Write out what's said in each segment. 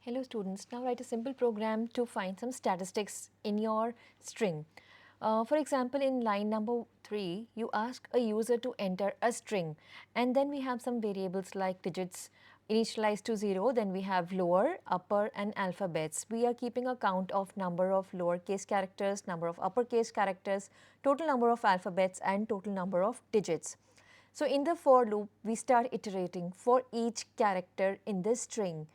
Hello students, now write a simple program to find some statistics in your string. For example, in line number 3, you ask a user to enter a string and then we have some variables like digits initialized to 0, then we have lower, upper and alphabets. We are keeping a count of number of lowercase characters, number of uppercase characters, total number of alphabets and total number of digits. So in the for loop, we start iterating for each character in this string,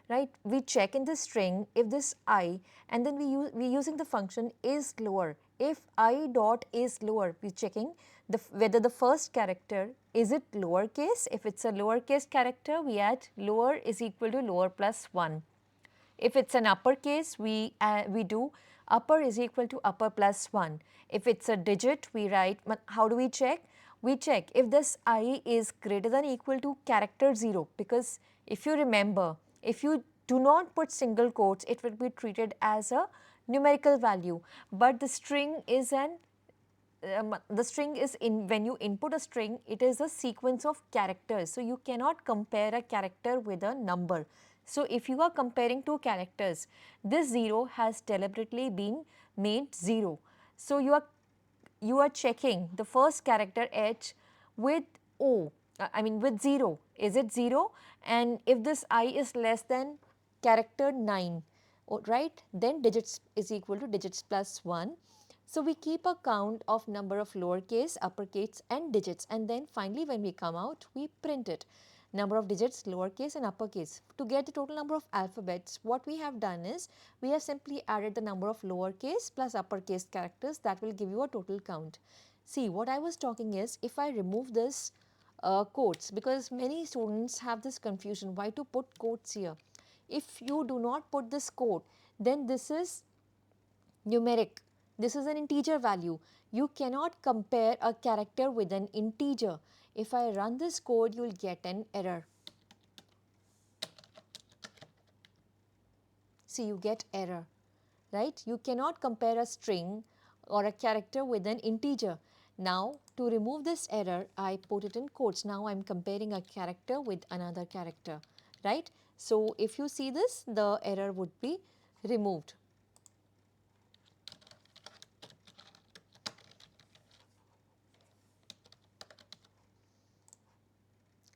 right? We check in this string if this I, and then we using the function is lower. If I dot is lower, we checking whether the first character is it lowercase. If it's a lowercase character, we add lower is equal to lower plus 1. If it's an uppercase, we do upper is equal to upper plus 1. If it's a digit, we write, how do we check? We check if this I is greater than equal to character 0, because if you remember, if you do not put single quotes, it will be treated as a numerical value, but the string is when you input a string, it is a sequence of characters. So you cannot compare a character with a number. So if you are comparing two characters, this 0 has deliberately been made 0. So you are checking the first character H with with 0. Is it 0? And if this I is less than character 9, right, then digits is equal to digits plus 1. So we keep a count of number of lowercase, uppercase and digits, and then finally when we come out, we print it. Number of digits, lowercase and uppercase. To get the total number of alphabets, what we have done is, we have simply added the number of lowercase plus uppercase characters. That will give you a total count. See, what I was talking is, if I remove this quotes, because many students have this confusion, why to put quotes here? If you do not put this quote, then this is numeric. This is an integer value. You cannot compare a character with an integer. If I run this code, you will get an error. See, you get error, right? You cannot compare a string or a character with an integer. Now, to remove this error, I put it in quotes. Now, I am comparing a character with another character, right? So, if you see this, the error would be removed.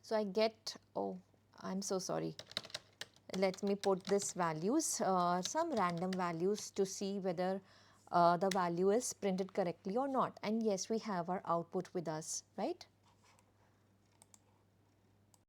So, I get, oh, I am so sorry. Let me put this values, some random values to see whether the value is printed correctly or not. And yes, we have our output with us, right?